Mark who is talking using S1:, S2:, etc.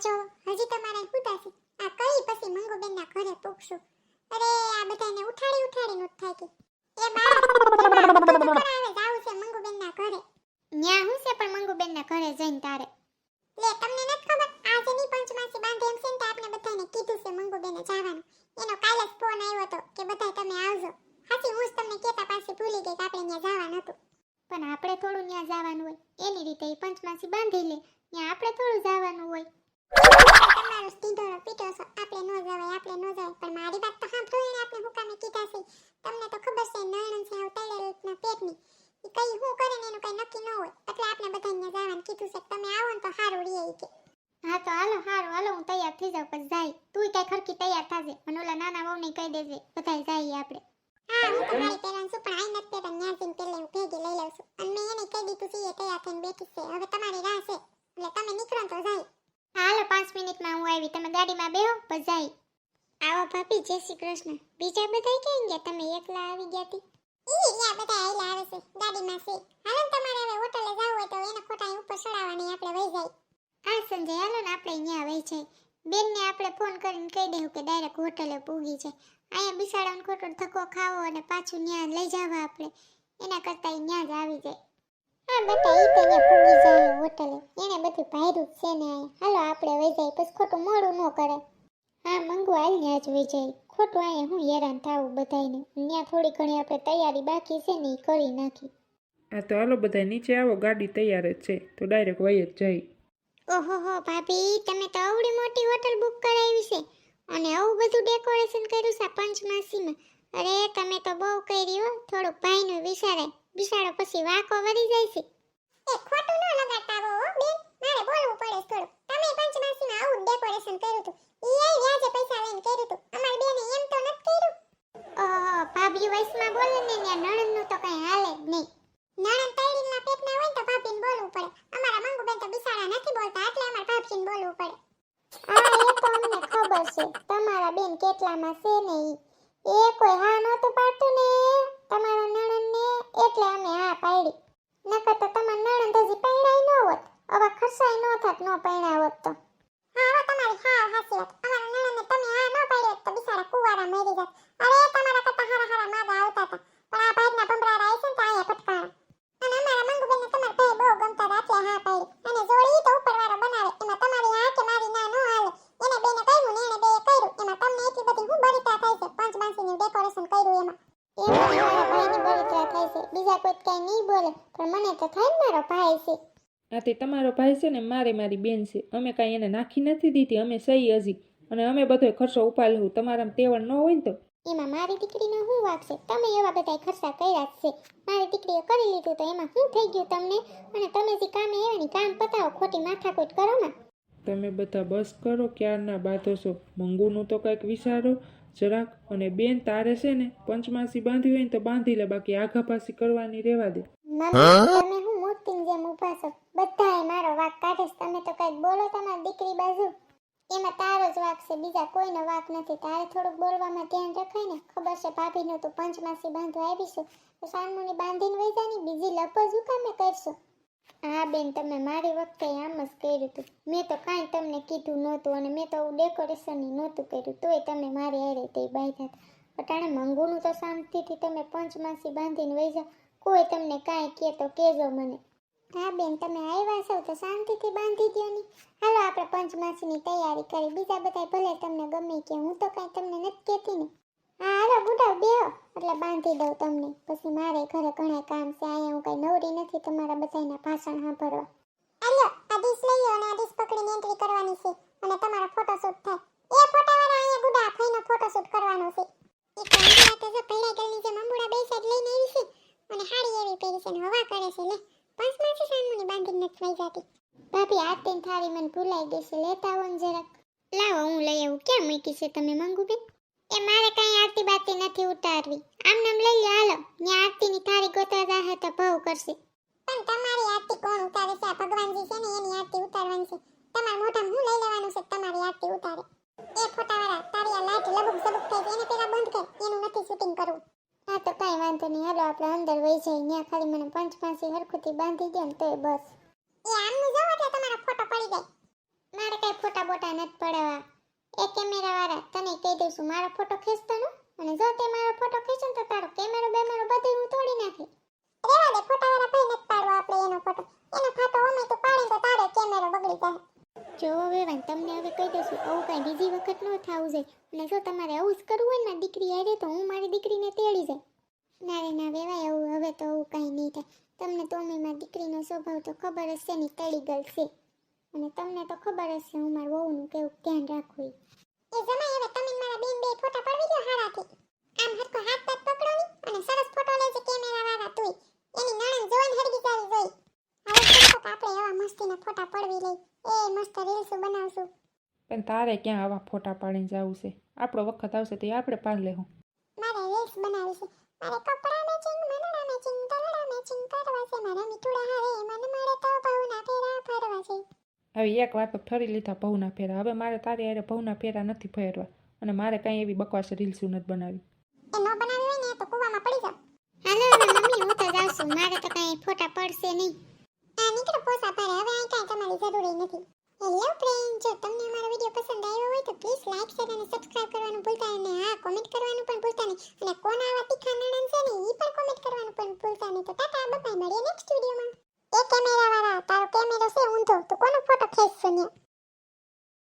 S1: જો હજી તમારે ઉતાસી આ કઈ પછી મંગુબેનના ઘરે પૂછશું. અરે આ બધાને ઉઠાડી ઉઠાડીને જ થાકી. એ બા આવે જાવું છે મંગુબેનના ઘરે. ન્યા હું છે પણ મંગુબેનના ઘરે જઈને તારે. લે તમને નથી ખબર આજે ની પંચમાસી બાંધે એમ છે ને આપને બધાને કીધું છે મંગુબેને જવાનું. એનો કાલે જ ફોન આવ્યો તો કે બધા તમે આવજો. હાચી હું જ તમને કેતા પાછી ભૂલી ગઈ કે આપણે ન્યા જવાનું હતું. પણ આપણે થોડું ન્યા જવાનું હોય એની રીતે એ પંચમાસી બાંધી લે ન્યા આપણે થોડું જવાનું હોય. તમારો સીધો પીટો છો આપણે ન જવાય પણ મારી વાત તો સાંભળો એને આપણે હુકામે કીધા છે. તમને તો ખબર છે નણન છે આવતાડેલના પેટની ઈ કઈ હું કરે ને એનું કઈ નક્કી ન હોય એટલે આપણે બધાને જવાનું કીધું છે તમે આવો ને તો સારું રહે કે. હા તો હાલો હું તૈયાર થઈ જાઉં પછી જાય. તું કઈ ખરકી તૈયાર થાજે અને ઓલા નાના વહુને કહી દેજે બધાય જઈએ આપણે. હા હું તો મારી પહેલાં છું પણ આઈ નથી પહેલા ન્યા જઈને પહેલા હું ભેગી લઈ લઉં છું અને મેં એને કહી દીધું છે એ તૈયાર થઈને બેઠી છે હવે તમારી રાહ છે એટલે તમે નીકળો તો જાય. હાલો 5 મિનિટમાં હું આવી તમે ગાડીમાં બેહો પછી જાય. આવો ભાભી જય શ્રી કૃષ્ણ. બીજા બધાય ક્યાં ગયા તમે એકલા આવી ગયા તી? ઈ યા બધા આઈલા આવે છે ગાડીમાં છે. હાલો તમારે હવે હોટલે જાવ હોય તો એને ખોટા ઉપર ચડાવવાની આપણે વઈ જાય. હા સંજય હાલો ને આપણે ન્યા વઈ જાય. બેનને આપણે ફોન કરીને કહી દેવું કે ડાયરેક્ટ હોટલે પૂગી છે. અહીંયા બિસાડાનો ખોટો ધક્કો ખાવો અને પાછું ન્યા લઈ જાવા આપણે એના કરતા ન્યા જ આવી જાય. હા બેટા ઈ તો ન્યા પૂગી જાય હોટલે એને બધું ભાયરું છે ને હાલો આપણે વઈ જાય પછી ખોટું મોડું ન કરે. હા મંગુ હાલ ન્યા જ વઈ જાય ખોટું અહીંયા હું હેરાન થાવું બધાયને ન્યા થોડી ઘણી આપણે તૈયારી બાકી છે ને ઈ કરી નાખી.
S2: આ તો હાલો બધા નીચે આવો ગાડી તૈયાર જ છે તો ડાયરેક્ટ વહી જ જાય.
S1: ઓહોહો ભાભી તમે તો આવડી મોટી હોટલ બુક કરાવી છે અને આવું બધું ડેકોરેશન કર્યું છે પંચમાસીમાં. અરે તમે તો બહુ કરી હો થોડુંક ભાઈનું વિચારો પછી વાકો વળી જાય છે. એ ખોટું ન લગાડતા હો બેન મારે બોલવું પડે થોડું. તમે પંચમાસીમાં આવું ડેકોરેશન કર્યું હતું ઈ એ વ્યાજે પૈસા લઈને કર્યું હતું અમારી બેને એમ તો નથી કર્યું. ઓહો ભાભી વયસમાં બોલે ને ત્યાં નણંદનું તો કઈ હાલે જ નહીં. નણંદ તૈડીના પેટના હોય તો ભાભીને બોલવું પડે. અમારા મંગુબેન તો બિચારા નથી બોલતા એટલે અમાર ભાભીને બોલવું પડે. હા એ તો અમને ખબર છે તમારા બેન કેટલામાં છે ને ઈ. એ કોઈ હા નહોતું પાડતું ને તમારા નણંદને એટલે અમે હા પાડી. નકર તો તમારા નણંદ હજી પૈણાઈ ન હોત હવે ખર્ચાઈ ન થાત ન પૈણા હોત તો. હા હવે તમારી હા હાસી વાત અમારા નણંદને તમે હા ન પાડી હોત તો બિચારા કુવારા મરી જાત. અરે તમારા કરતા હારા માગા આવતા હતા પણ આ ભાઈના ભમરારા આઈ છે ને તો અહીંયા પટકાણા. અને અમારા મંગુબેનને તમારા ભાઈ બહુ ગમતા હતા એટલે હા પાડી. અને જોડી તો ઉપરવાળો બનાવે એમાં તમારી હા કે મારી ના ન હાલે. એને બેને કર્યું ને એને બેએ કર્યું એમાં તમને એટલી બધી હું બળતરા થાય છે પંચમાસીનું ડેકોરેશન કર્યું એમાં. મારા ભાઈની બળતરા થાય છે બીજા કોઈ કઈ નહીં બોલે પણ મને તો થાય ને મારો ભાઈ છે.
S2: આથી તમારો ભાઈ છે ને મારી બેન છે અમે કાંઈ એને નાખી નથી દીધી અમે સહી હજી અને અમે બધો ખર્ચો ઉપાડ્યો તમારામાં તેવડ ન હોય ને તો.
S1: એમાં મારી દીકરીનો શું વાક છે? તમે એવા બધા ખર્ચા કર્યા જ છે. મારી દીકરીએ કરી લીધું તો એમાં શું થઈ ગયું તમને? અને તમે જે કામે એવાની કામ પતાવો ખોટી માથાકૂટ કરો ને.
S2: તમે બધા બસ કરો ક્યારના બાંધો છો મંગુનું તો કંઈક વિચારો જરાક. અને બેન તારે છે ને પંચમાસી બાંધી હોય ને તો બાંધી લે બાકી આઘાપાસી કરવાની રહેવા દે.
S1: તમે હું મૂર્તિની જેમ ઊભા છો બધાએ મારો વાક કાઢે છે તમે તો કંઈક બોલો તમારી દીકરી બાજુ. એમાં તારો જ વાક છે બીજા કોઈનો વાક નથી. તારે થોડુંક બોલવામાં ધ્યાન રખાય ને. ખબર છે ભાભીનું તું પંચમાસી બાંધવા આવીશું તો સાનમુની બાંધીને વઈ જાની બીજી લપજ હું કામે કરશો? હા બેન તમે મારી વખતે આમ જ કર્યું હતું. મેં તો કાંઈ તમને કીધું નહોતું અને મેં તો ડેકોરેશન નહોતું કર્યું તોય તમે મારી હારે તે બાંધ્યા હતા. અટાણે મંગુનું તો શાંતિથી તમે પંચમાસી બાંધીને વઈ જાઓ કોઈ તમને કાંઈ કહે તો કહેજો મને. હા બેન તમે આવ્યા છો તો શાંતિથી બાંધી દો ની. હાલો આપણે પંચમાસીની તૈયારી કરી બીજા બધા ભલે તમને ગમે કે હું તો કાંઈ તમને નથી કહેતી ને. હા હાલો બુઢા બેહો એટલે બાંધી દઉં તમને પછી મારે ઘરે ઘણા કામ છે અહીંયા હું કાંઈ નવરી નથી તમારા બધાના ભાષણ સાંભળવા. હાલો આ ડીશ લઈ લો અને આ ડીશ પકડીને એન્ટ્રી કરવાની છે અને તમારો ફોટોશૂટ થાય. એ ફોટાવાળા અહીંયા ગુડા ફઈનો ફોટોશૂટ કરવાનો છે. એક અંબુડા તો જો પહેલા ગલની જે અંબુડા બે સાઈડ લઈને આવી છે અને હાડી એવી પહેરી છે ને હવા કરે છે લે. પંચમાસી સાનમુની બાંધીને નથી વઈ જાતી. ભાભી આ તેન થાળી મને ભૂલાઈ ગઈ છે લેતા આવો ને જરાક. લાવો હું લઈ આવું. ક્યાં મૂકી છે તમે મંગુબેન? એ મારે કઈ આરતી બાતી નથી ઉતારવી આમ નામ લઈ લો હાલો. ન્યા આરતીની થાળી ગોતા જાહે તો ભાવ કરશે. પણ તમારી આરતી કોણ ઉતારે છે? આ ભગવાનજી છે ને એની આરતી ઉતારવાની છે. તમારા મોઢામાં હું લઈ લેવાનું છે તમારી આરતી ઉતારે? એ ફોટાવાળા તારી આ લાઈટ લબુક સબુક થઈ છે એને પેલા બંધ કર એનું નથી શૂટિંગ કરવું. હા તો કઈ વાંધો નહીં હાલો આપણે અંદર વઈ જઈએ ન્યા ખાલી મને પંચમાસી હરખુથી બાંધી દો ને તોય બસ. એ આમનું જોવો એટલે તમારો ફોટો પડી જાય. મારે કઈ ફોટા બોટા નથી પડાવવા. એ કેમેરાવાળા તને કહી દઉં છું, મારો ફોટો ખેંચતો ન, અને જો તે મારો ફોટો ખેંચે ને તો તારો કેમેરો બેમેરો બધું હું તોડી નાખી. રેવા દે, ફોટાવાળા ભાઈ નથી પાડવો આપણે એનો ફોટો. એનો ફોટો અમે તો પાડી તો તારો કેમેરો બગડી જાય. જો વેવાન, તમને હવે કહી દઉં છું, આવું કાંઈ બીજી વખત ન થાવું જોઈએ. અને જો તમારે આવું જ કરવું હોય ને દીકરી હારે, તો હું મારી દીકરીને તેડી જાય. ના રે ના વેવાય, આવું હવે તો આવું કાંઈ નહીં થાય. તમને તો અમે મારી દીકરીનો સ્વભાવ તો ખબર જ છે ને, તળી ગલ છે. અને તમને તો ખબર જ છે હું મારા વહુનું કેવું ધ્યાન રાખવું. એ જમાઈ, હવે તમે મારા બેન બે ફોટા પાડવી દો હારાથી. આમ હરકો હાથ પાત પકડો ની અને સરસ ફોટો લેજે કેમેરાવાળા તુંય. એની નણંદ જોઈને હરગી જાવી જોઈ. હવે તો આપણે એવા મસ્તીના ફોટા પડવી લઈ. એ મસ્ત રીલ્સ બનાવશું.
S2: પણ તારે ક્યાં આવા ફોટા પાડીને જવું છે? આપણો વખત આવશે તો આપણે પાડી લેવું.
S1: મારે રીલ્સ બનાવી છે. મારે કપડા મેચિંગ, મનડા મેચિંગ, તલડા મેચિંગ કરવા છે. મારા મીઠુડા હારે મન મળે તો ભાવના ફેરા ફરવા છે.
S2: હવે એક વાર તો ફરી લીધા ભવના ફેરા. હવે મારે તારી હારે ભવના ફેરા નથી ફેરવા. અને મારે કાંઈ એવી બકવાસ રીલ્સ નથી બનાવી.
S1: એ નો બનાવી હોય ને તો કૂવામાં પડી જાવ. હાલો હવે મમ્મી, હું તો જાઉં છું. મારે તો કાંઈ ફોટા પડશે નહીં. આ નીકળો પોસા પાડે. હવે આ કાંઈ તમારી જરૂરી નથી. હેલો ફ્રેન્ડ, જો તમને અમારો વિડીયો પસંદ આવ્યો હોય તો પ્લીઝ લાઈક, શેર અને સબસ્ક્રાઇબ કરવાનું ભૂલતા નહીં. હા, કોમેન્ટ કરવાનું